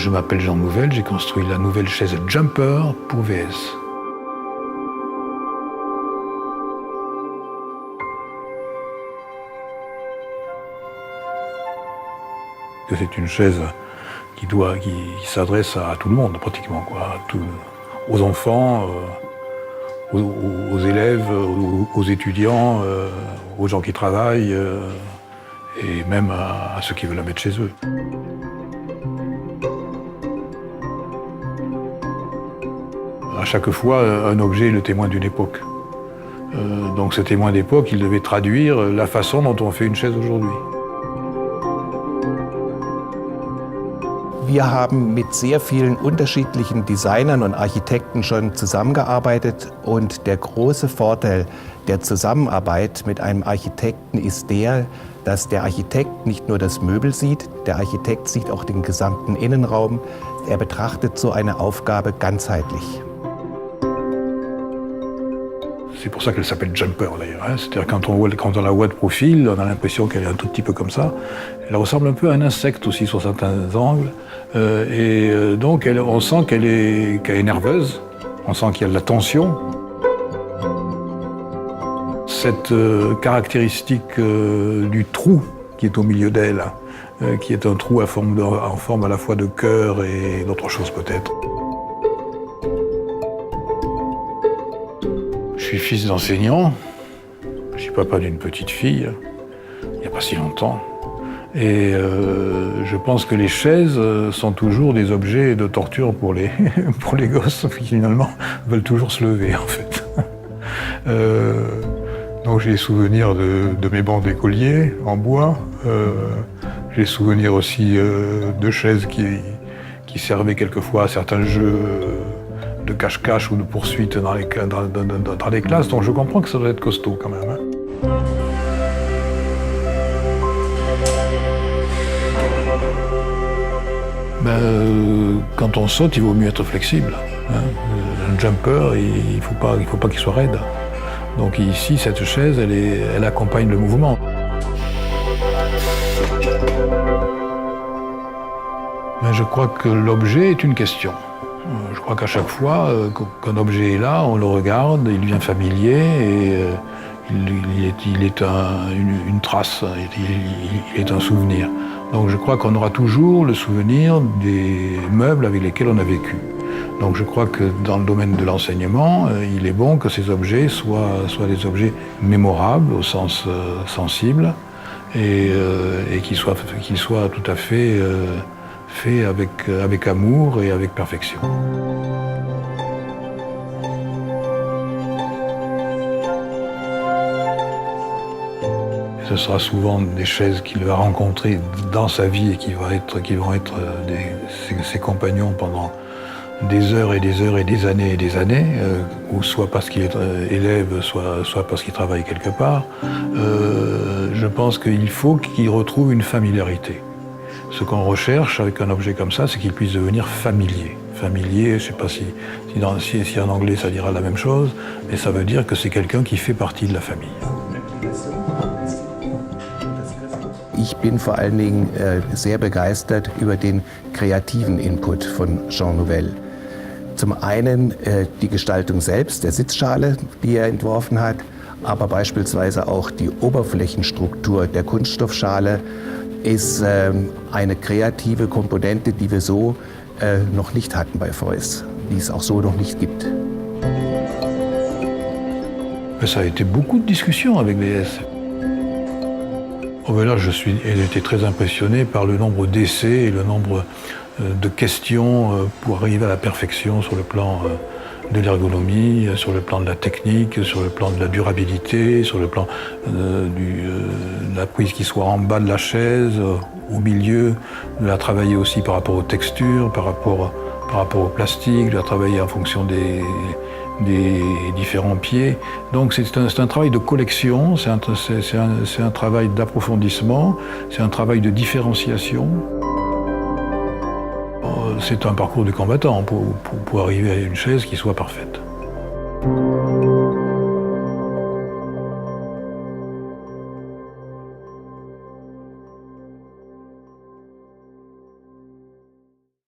Je m'appelle Jean Nouvel, j'ai construit la nouvelle chaise Jumper pour VS. C'est une chaise qui s'adresse à tout le monde, pratiquement, quoi, aux enfants, aux élèves, aux étudiants, aux gens qui travaillent, et même à ceux qui veulent la mettre chez eux. À chaque fois, un objet est le témoin d'une époque. Donc ce témoin d'époque, il devait traduire la façon dont on fait une chaise aujourd'hui. Wir haben mit sehr vielen unterschiedlichen Designern und Architekten schon zusammengearbeitet und der große Vorteil der Zusammenarbeit mit einem Architekten ist der, dass der Architekt nicht nur das Möbel sieht, der Architekt sieht auch den gesamten Innenraum. Er betrachtet so eine Aufgabe ganzheitlich. C'est pour ça qu'elle s'appelle Jumper d'ailleurs. C'est-à-dire quand on la voit de profil, on a l'impression qu'elle est un tout petit peu comme ça. Elle ressemble un peu à un insecte aussi sur certains angles. Donc on sent qu'elle est nerveuse, on sent qu'il y a de la tension. Cette caractéristique du trou qui est au milieu d'elle, qui est un trou en forme à la fois de cœur et d'autre chose peut-être. Je suis fils d'enseignant, je suis papa d'une petite fille, il n'y a pas si longtemps. Et je pense que les chaises sont toujours des objets de torture pour les gosses qui finalement veulent toujours se lever en fait. Donc j'ai souvenirs de mes bancs d'écoliers en bois. J'ai souvenir aussi de chaises qui servaient quelquefois à certains jeux de cache-cache ou de poursuite dans les classes. Donc je comprends que ça doit être costaud quand même. Quand on saute, il vaut mieux être flexible. Un jumper, il faut pas qu'il soit raide. Donc ici, cette chaise, elle accompagne le mouvement. Mais je crois que l'objet est une question. Je crois qu'à chaque fois qu'un objet est là, on le regarde, il devient familier et il est une trace, il est un souvenir. Donc je crois qu'on aura toujours le souvenir des meubles avec lesquels on a vécu. Donc je crois que dans le domaine de l'enseignement, il est bon que ces objets soient des objets mémorables au sens sensible et qu'ils soient tout à fait faits avec amour et avec perfection. Ce sera souvent des chaises qu'il va rencontrer dans sa vie et qui vont être ses compagnons pendant des heures et des heures et des années, ou soit parce qu'il est élève, soit parce qu'il travaille quelque part. Je pense qu'il faut qu'il retrouve une familiarité. Ce qu'on recherche avec un objet comme ça, c'est qu'il puisse devenir familier. Familier, je ne sais pas si en anglais ça dira la même chose, mais ça veut dire que c'est quelqu'un qui fait partie de la famille. Ich bin vor allen Dingen sehr begeistert über den kreativen Input von Jean Nouvel. Zum einen die Gestaltung selbst der Sitzschale, die er entworfen hat, aber beispielsweise auch die Oberflächenstruktur der Kunststoffschale ist eine kreative Komponente, die wir so noch nicht hatten bei Feuys, die es auch so noch nicht gibt. Ça a été beaucoup de discussions avec VS. Oh ben là, j'ai été très impressionné par le nombre d'essais et le nombre de questions pour arriver à la perfection sur le plan de l'ergonomie, sur le plan de la technique, sur le plan de la durabilité, sur le plan de la prise qui soit en bas de la chaise, au milieu, de la travailler aussi par rapport aux textures, par rapport au plastique, de la travailler en fonction des différents pieds. Donc c'est un travail de collection, c'est un travail d'approfondissement, c'est un travail de différenciation. C'est un parcours du combattant pour arriver à une chaise qui soit parfaite.